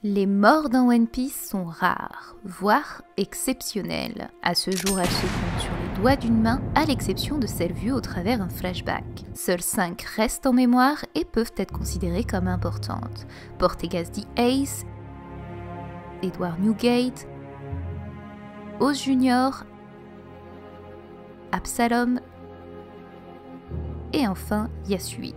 Les morts dans One Piece sont rares, voire exceptionnelles. À ce jour, elles se comptent sur les doigts d'une main, à l'exception de celles vues au travers un flashback. Seules 5 restent en mémoire et peuvent être considérées comme importantes. Portegas the Ace, Edward Newgate, Oz Junior, Absalom et enfin Yasui.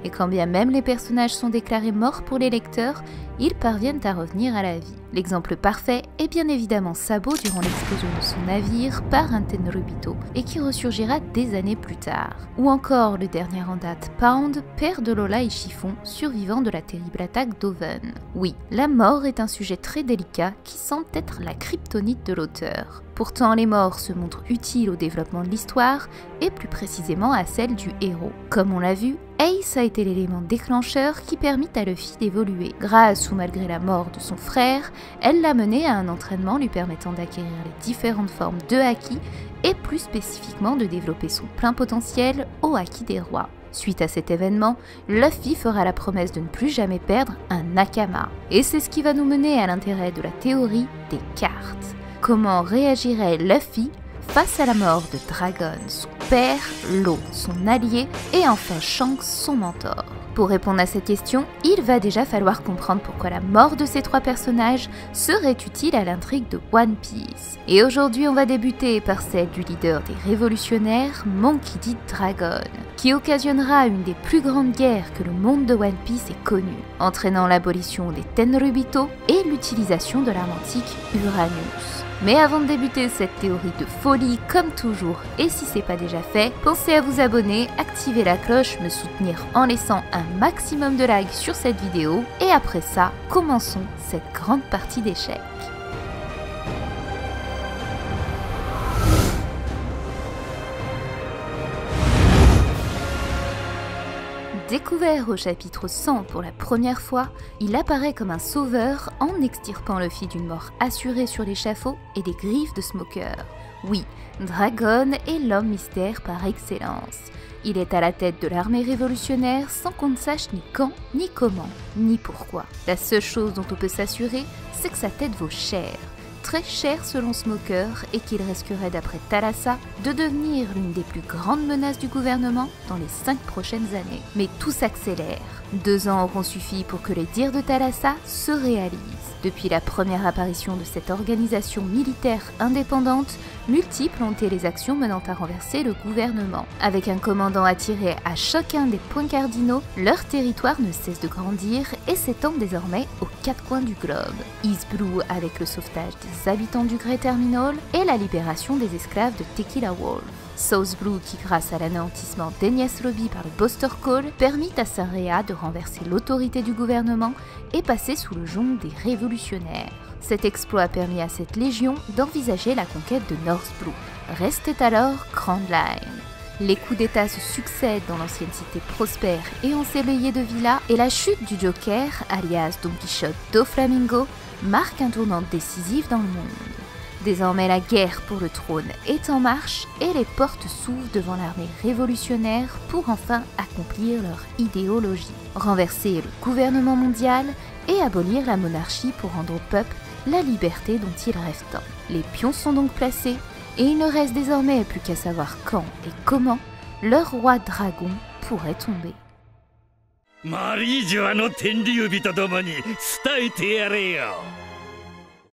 Et quand bien même les personnages sont déclarés morts pour les lecteurs, ils parviennent à revenir à la vie. L'exemple parfait est bien évidemment Sabo durant l'explosion de son navire par un Tenryubito et qui ressurgira des années plus tard. Ou encore le dernier en date, Pound, père de Lola et Chiffon, survivant de la terrible attaque d'Oven. Oui, la mort est un sujet très délicat qui semble être la kryptonite de l'auteur. Pourtant, les morts se montrent utiles au développement de l'histoire et plus précisément à celle du héros. Comme on l'a vu, Ace a été l'élément déclencheur qui permit à Luffy d'évoluer. Grâce ou malgré la mort de son frère, elle l'a mené à un entraînement lui permettant d'acquérir les différentes formes de haki et plus spécifiquement de développer son plein potentiel au haki des rois. Suite à cet événement, Luffy fera la promesse de ne plus jamais perdre un Nakama. Et c'est ce qui va nous mener à l'intérêt de la théorie des cartes. Comment réagirait Luffy face à la mort de Dragon, son père, Law, son allié, et enfin Shanks, son mentor? Pour répondre à cette question, il va déjà falloir comprendre pourquoi la mort de ces 3 personnages serait utile à l'intrigue de One Piece. Et aujourd'hui, on va débuter par celle du leader des révolutionnaires, Monkey D. Dragon, qui occasionnera une des plus grandes guerres que le monde de One Piece ait connue, entraînant l'abolition des Tenryubito et l'utilisation de l'arme antique Uranus. Mais avant de débuter cette théorie de folie, comme toujours, et si c'est pas déjà fait, pensez à vous abonner, activer la cloche, me soutenir en laissant un maximum de likes sur cette vidéo, et après ça, commençons cette grande partie d'échecs. Découvert au chapitre 100 pour la première fois, il apparaît comme un sauveur en extirpant Luffy d'une mort assurée sur l'échafaud et des griffes de Smoker. Oui, Dragon est l'homme mystère par excellence. Il est à la tête de l'armée révolutionnaire sans qu'on ne sache ni quand, ni comment, ni pourquoi. La seule chose dont on peut s'assurer, c'est que sa tête vaut cher. Très cher selon Smoker et qu'il risquerait d'après Thalassa de devenir l'une des plus grandes menaces du gouvernement dans les 5 prochaines années. Mais tout s'accélère. 2 ans auront suffi pour que les dires de Thalassa se réalisent. Depuis la première apparition de cette organisation militaire indépendante, multiples ont été les actions menant à renverser le gouvernement. Avec un commandant attiré à chacun des points cardinaux, leur territoire ne cesse de grandir et s'étend désormais aux 4 coins du globe. East Blue avec le sauvetage des habitants du Great Terminal et la libération des esclaves de Tequila Wolf. South Blue qui, grâce à l'anéantissement d'Enies Lobby par le Buster Call, permit à Sanrea de renverser l'autorité du gouvernement et passer sous le joug des révolutionnaires. Cet exploit a permis à cette légion d'envisager la conquête de North Blue. Restait alors Grand Line. Les coups d'état se succèdent dans l'ancienne cité prospère et ensoleillée de villas, et la chute du Joker, alias Don Quichotte do Flamingo, marque un tournant décisif dans le monde. Désormais, la guerre pour le trône est en marche et les portes s'ouvrent devant l'armée révolutionnaire pour enfin accomplir leur idéologie. Renverser le gouvernement mondial et abolir la monarchie pour rendre au peuple la liberté dont il rêve tant. Les pions sont donc placés et il ne reste désormais plus qu'à savoir quand et comment leur roi dragon pourrait tomber.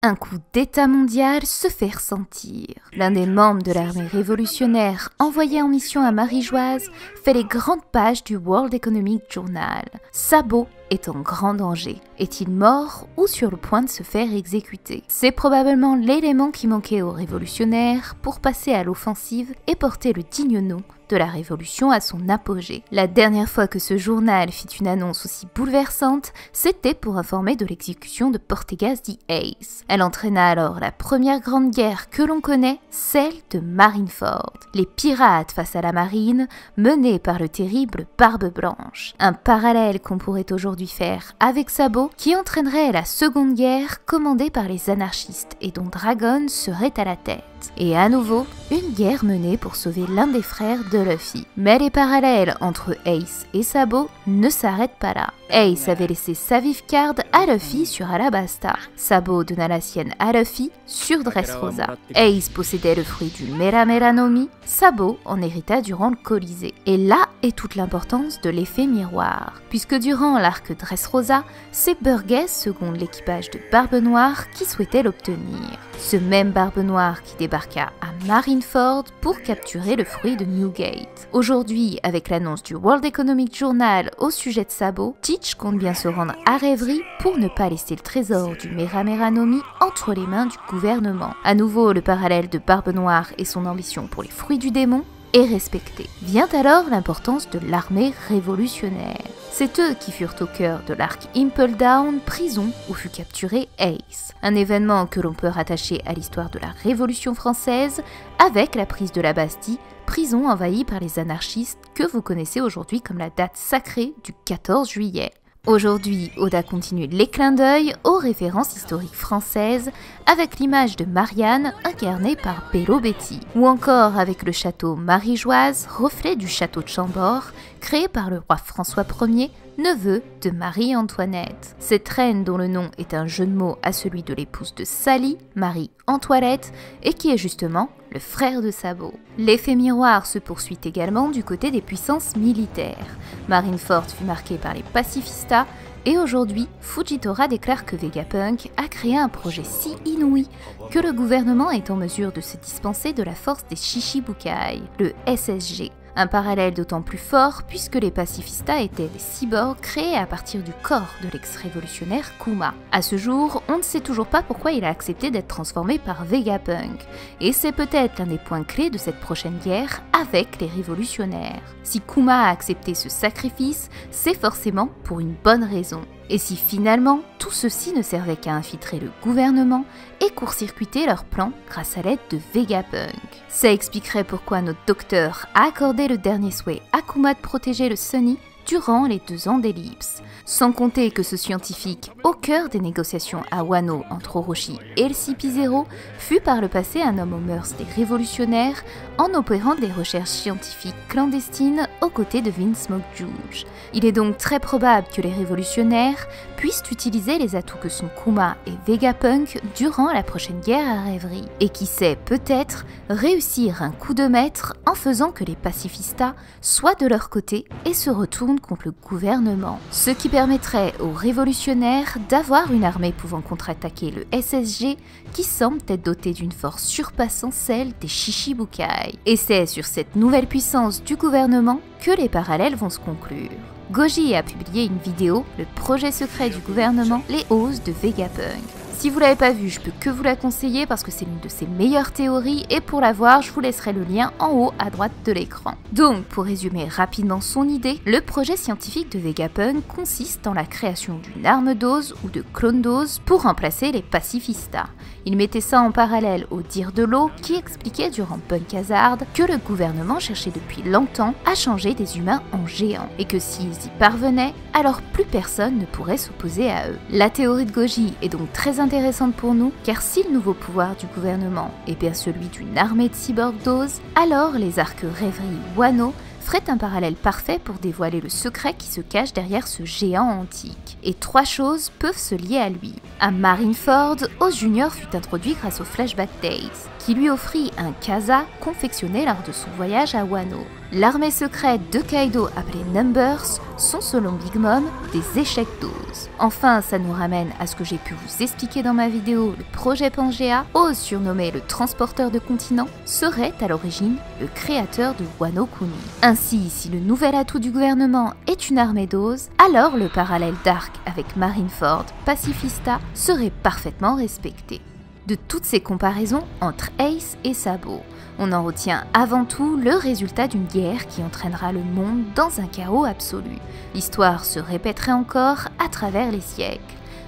Un coup d'état mondial se fait ressentir. L'un des membres de l'armée révolutionnaire envoyé en mission à Marie-Joise fait les grandes pages du World Economic Journal. Sabo est en grand danger. Est-il mort ou sur le point de se faire exécuter? C'est probablement l'élément qui manquait aux révolutionnaires pour passer à l'offensive et porter le digne nom de la Révolution à son apogée. La dernière fois que ce journal fit une annonce aussi bouleversante, c'était pour informer de l'exécution de Portegas the Ace. Elle entraîna alors la première grande guerre que l'on connaît, celle de Marineford. Les pirates face à la marine, menée par le terrible Barbe Blanche. Un parallèle qu'on pourrait aujourd'hui faire avec Sabo, qui entraînerait la seconde guerre commandée par les anarchistes et dont Dragon serait à la tête. Et à nouveau, une guerre menée pour sauver l'un des frères de Luffy. Mais les parallèles entre Ace et Sabo ne s'arrêtent pas là. Ace avait laissé sa Vivecard à Luffy sur Alabasta. Sabo donna la sienne à Luffy sur Dressrosa. Ace possédait le fruit du Mera Mera no Mi, Sabo en hérita durant le Colisée. Et là est toute l'importance de l'effet miroir, puisque durant l'arc Dressrosa, c'est Burgess, seconde l'équipage de Barbe Noire, qui souhaitait l'obtenir. Ce même Barbe Noire qui débarqua à Marineford pour capturer le fruit de Newgate. Aujourd'hui, avec l'annonce du World Economic Journal au sujet de Sabo, Teach compte bien se rendre à Rêverie pour ne pas laisser le trésor du Mera Mera no Mi entre les mains du gouvernement. À nouveau, le parallèle de Barbe Noire et son ambition pour les fruits du démon est respecté. Vient alors l'importance de l'armée révolutionnaire. C'est eux qui furent au cœur de l'arc Impel Down, prison où fut capturé Ace. Un événement que l'on peut rattacher à l'histoire de la Révolution française avec la prise de la Bastille, prison envahie par les anarchistes que vous connaissez aujourd'hui comme la date sacrée du 14 juillet. Aujourd'hui, Oda continue les clins d'œil aux références historiques françaises avec l'image de Marianne incarnée par Bello Betty, ou encore avec le château Marie-Joise, reflet du château de Chambord, créé par le roi François Ier, neveu de Marie-Antoinette. Cette reine dont le nom est un jeu de mots à celui de l'épouse de Sally, Marie-Antoinette, et qui est justement le frère de Sabo. L'effet miroir se poursuit également du côté des puissances militaires. Marineford fut marqué par les pacifistas, et aujourd'hui, Fujitora déclare que Vegapunk a créé un projet si inouï que le gouvernement est en mesure de se dispenser de la force des Shichibukai, le SSG. Un parallèle d'autant plus fort puisque les pacifistas étaient des cyborgs créés à partir du corps de l'ex-révolutionnaire Kuma. À ce jour, on ne sait toujours pas pourquoi il a accepté d'être transformé par Vegapunk, et c'est peut-être l'un des points clés de cette prochaine guerre avec les révolutionnaires. Si Kuma a accepté ce sacrifice, c'est forcément pour une bonne raison. Et si finalement, tout ceci ne servait qu'à infiltrer le gouvernement et court-circuiter leur plan grâce à l'aide de Vegapunk. Ça expliquerait pourquoi notre docteur a accordé le dernier souhait à Kuma de protéger le Sunny durant les 2 ans d'ellipse. Sans compter que ce scientifique, au cœur des négociations à Wano entre Orochi et le CP0, fut par le passé un homme aux mœurs des révolutionnaires en opérant des recherches scientifiques clandestines aux côtés de Vince McGeorge. Il est donc très probable que les révolutionnaires puissent utiliser les atouts que sont Kuma et Vegapunk durant la prochaine guerre à Rêverie. Et qui sait, peut-être, réussir un coup de maître en faisant que les pacifistas soient de leur côté et se retournent contre le gouvernement. Ce qui permettrait aux révolutionnaires d'avoir une armée pouvant contre-attaquer le SSG qui semble être doté d'une force surpassant celle des Shichibukai. Et c'est sur cette nouvelle puissance du gouvernement que les parallèles vont se conclure. Goji a publié une vidéo, le projet secret du gouvernement, les hausses de Vegapunk. Si vous l'avez pas vu, je peux que vous la conseiller parce que c'est l'une de ses meilleures théories et pour la voir, je vous laisserai le lien en haut à droite de l'écran. Donc, pour résumer rapidement son idée, le projet scientifique de Vegapunk consiste en la création d'une arme dose ou de clone dose pour remplacer les pacifistas. Il mettait ça en parallèle au dire de l'eau qui expliquait durant Punk Hazard que le gouvernement cherchait depuis longtemps à changer des humains en géants et que s'ils y parvenaient, alors plus personne ne pourrait s'opposer à eux. La théorie de Goji est donc très intéressante pour nous car si le nouveau pouvoir du gouvernement est bien celui d'une armée de cyborg dose, alors les arcs Rêverie Wano ferait un parallèle parfait pour dévoiler le secret qui se cache derrière ce géant antique. Et 3 choses peuvent se lier à lui. À Marineford, Oz Junior fut introduit grâce au Flashback Days, qui lui offrit un Kaza confectionné lors de son voyage à Wano. L'armée secrète de Kaido appelée Numbers sont selon Big Mom des échecs doses. Enfin, ça nous ramène à ce que j'ai pu vous expliquer dans ma vidéo, le projet Pangea, Oz surnommé le transporteur de continents, serait à l'origine le créateur de Wano Kuni. Ainsi, si le nouvel atout du gouvernement est une armée d'Oz, alors le parallèle d'arc avec Marineford, pacifista, serait parfaitement respecté. De toutes ces comparaisons entre Ace et Sabo, on en retient avant tout le résultat d'une guerre qui entraînera le monde dans un chaos absolu. L'histoire se répéterait encore à travers les siècles,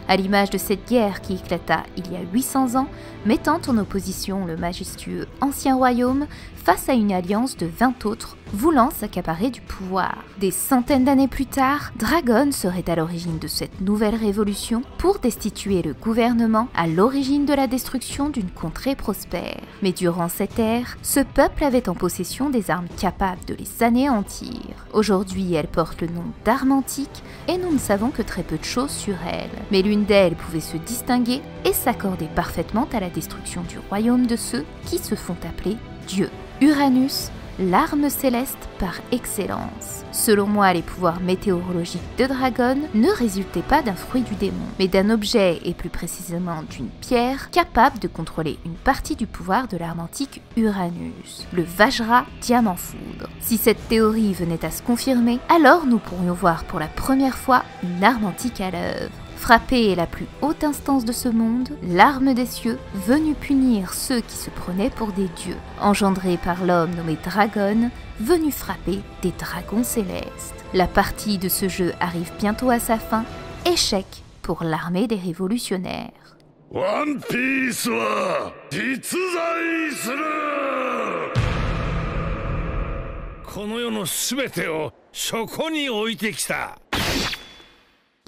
à l'image de cette guerre qui éclata il y a 800 ans, mettant en opposition le majestueux Ancien Royaume face à une alliance de 20 autres voulant s'accaparer du pouvoir. Des centaines d'années plus tard, Dragon serait à l'origine de cette nouvelle révolution pour destituer le gouvernement à l'origine de la destruction d'une contrée prospère. Mais durant cette ère, ce peuple avait en possession des armes capables de les anéantir. Aujourd'hui, elles portent le nom d'armes antiques et nous ne savons que très peu de choses sur elles. Mais l'une d'elles pouvait se distinguer et s'accorder parfaitement à la destruction du royaume de ceux qui se font appeler dieux. Uranus, l'arme céleste par excellence. Selon moi, les pouvoirs météorologiques de Dragon ne résultaient pas d'un fruit du démon, mais d'un objet et plus précisément d'une pierre capable de contrôler une partie du pouvoir de l'arme antique Uranus, le Vajra diamant foudre. Si cette théorie venait à se confirmer, alors nous pourrions voir pour la première fois une arme antique à l'œuvre. Frapper est la plus haute instance de ce monde, l'arme des cieux, venue punir ceux qui se prenaient pour des dieux, engendrée par l'homme nommé Dragon, venu frapper des dragons célestes. La partie de ce jeu arrive bientôt à sa fin, échec pour l'armée des révolutionnaires. One Piece wa jitsuzai suru! この世のすべてをそこに置いてきた。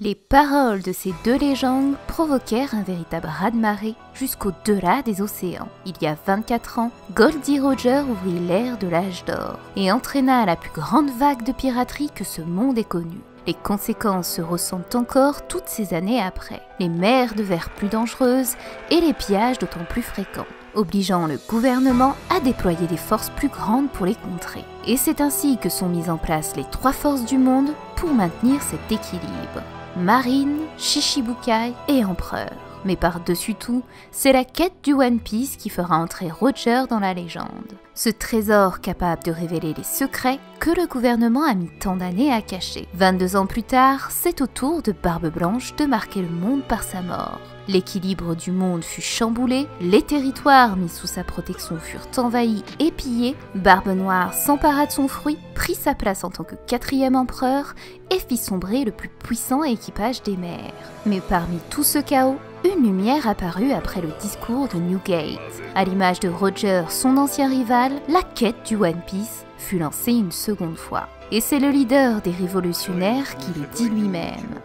Les paroles de ces deux légendes provoquèrent un véritable raz-de-marée jusqu'au-delà des océans. Il y a 24 ans, Goldie Roger ouvrit l'ère de l'âge d'or et entraîna la plus grande vague de piraterie que ce monde ait connue. Les conséquences se ressentent encore toutes ces années après. Les mers devinrent plus dangereuses et les pillages d'autant plus fréquents, obligeant le gouvernement à déployer des forces plus grandes pour les contrer. Et c'est ainsi que sont mises en place les trois forces du monde pour maintenir cet équilibre. Marine, Shichibukai et Empereur. Mais par-dessus tout, c'est la quête du One Piece qui fera entrer Roger dans la légende. Ce trésor capable de révéler les secrets que le gouvernement a mis tant d'années à cacher. 22 ans plus tard, c'est au tour de Barbe Blanche de marquer le monde par sa mort. L'équilibre du monde fut chamboulé, les territoires mis sous sa protection furent envahis et pillés, Barbe Noire s'empara de son fruit, prit sa place en tant que 4e empereur et fit sombrer le plus puissant équipage des mers. Mais parmi tout ce chaos, une lumière apparut après le discours de Newgate. À l'image de Roger, son ancien rival, la quête du One Piece fut lancée une seconde fois. Et c'est le leader des révolutionnaires qui le dit lui-même.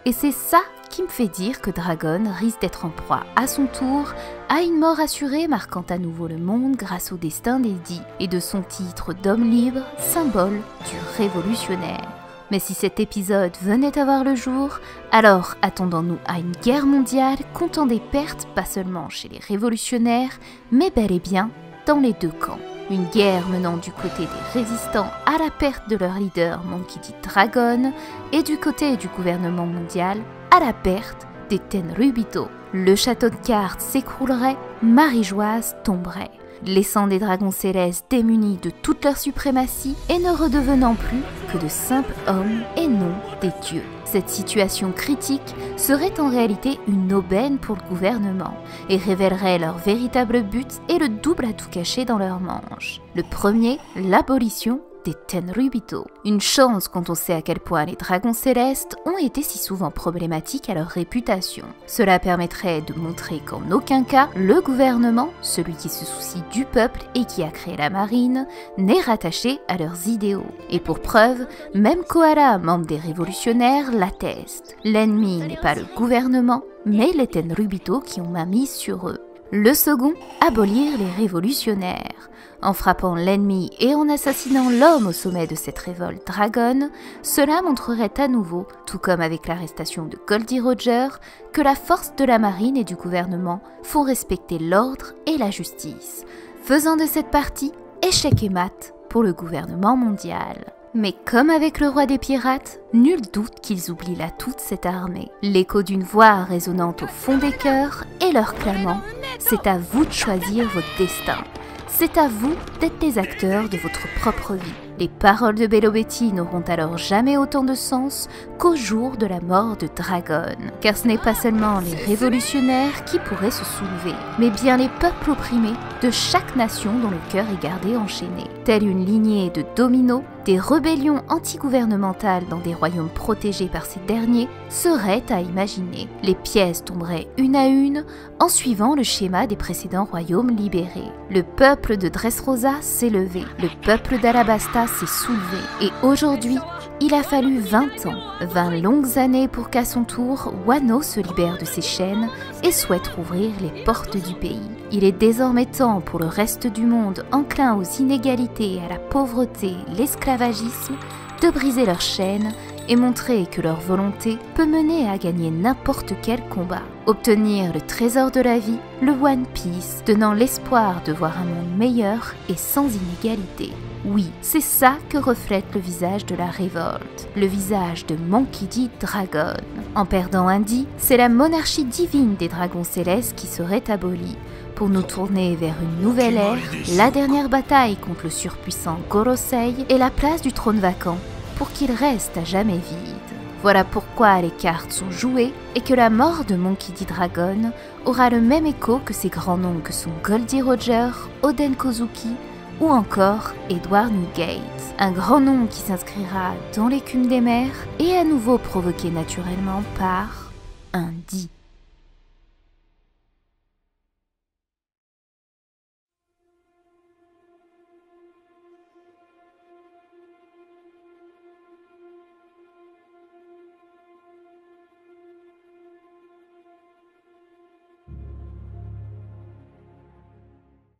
Et c'est ça qui me fait dire que Dragon risque d'être en proie à son tour à une mort assurée marquant à nouveau le monde grâce au destin d'Eddie et de son titre d'homme libre, symbole du révolutionnaire. Mais si cet épisode venait à voir le jour, alors attendons-nous à une guerre mondiale comptant des pertes pas seulement chez les révolutionnaires, mais bel et bien dans les deux camps. Une guerre menant du côté des résistants à la perte de leur leader Monkey D. Dragon et du côté du gouvernement mondial à la perte des Tenryubito. Le château de cartes s'écroulerait, Marie-Joise tomberait, laissant des dragons célestes démunis de toute leur suprématie et ne redevenant plus que de simples hommes et non des dieux. Cette situation critique serait en réalité une aubaine pour le gouvernement et révélerait leur véritable but et le double à tout cacher dans leurs manches. Le premier, l'abolition des Tenryubito. Une chance quand on sait à quel point les dragons célestes ont été si souvent problématiques à leur réputation. Cela permettrait de montrer qu'en aucun cas, le gouvernement, celui qui se soucie du peuple et qui a créé la marine, n'est rattaché à leurs idéaux. Et pour preuve, même Koala, membre des révolutionnaires, l'atteste. L'ennemi n'est pas le gouvernement, mais les Tenryubito qui ont main mise sur eux. Le second, abolir les révolutionnaires. En frappant l'ennemi et en assassinant l'homme au sommet de cette révolte Dragon, cela montrerait à nouveau, tout comme avec l'arrestation de Goldie Roger, que la force de la marine et du gouvernement font respecter l'ordre et la justice, faisant de cette partie échec et mat pour le gouvernement mondial. Mais comme avec le roi des pirates, nul doute qu'ils oublient là toute cette armée. L'écho d'une voix résonnant au fond des cœurs et leur clamant « C'est à vous de choisir votre destin ». C'est à vous d'être les acteurs de votre propre vie. Les paroles de Bello Betty n'auront alors jamais autant de sens qu'au jour de la mort de Dragon. Car ce n'est pas seulement les révolutionnaires qui pourraient se soulever, mais bien les peuples opprimés de chaque nation dont le cœur est gardé enchaîné. Telle une lignée de domino, des rébellions antigouvernementales dans des royaumes protégés par ces derniers seraient à imaginer. Les pièces tomberaient une à une en suivant le schéma des précédents royaumes libérés. Le peuple de Dressrosa s'est levé, le peuple d'Alabasta s'est soulevé, et aujourd'hui, il a fallu 20 ans, 20 longues années pour qu'à son tour, Wano se libère de ses chaînes et souhaite rouvrir les portes du pays. Il est désormais temps pour le reste du monde enclin aux inégalités, à la pauvreté, l'esclavagisme, de briser leurs chaînes et montrer que leur volonté peut mener à gagner n'importe quel combat. Obtenir le trésor de la vie, le One Piece, donnant l'espoir de voir un monde meilleur et sans inégalité. Oui, c'est ça que reflète le visage de la révolte, le visage de Monkey D. Dragon. En perdant un D, c'est la monarchie divine des dragons célestes qui serait abolie, pour nous tourner vers une nouvelle ère, la dernière bataille contre le surpuissant Gorosei et la place du trône vacant, pour qu'il reste à jamais vide. Voilà pourquoi les cartes sont jouées et que la mort de Monkey D. Dragon aura le même écho que ses grands noms que sont Goldie Roger, Oden Kozuki ou encore Edward Newgate. Un grand nom qui s'inscrira dans l'écume des mers et à nouveau provoqué naturellement par un D.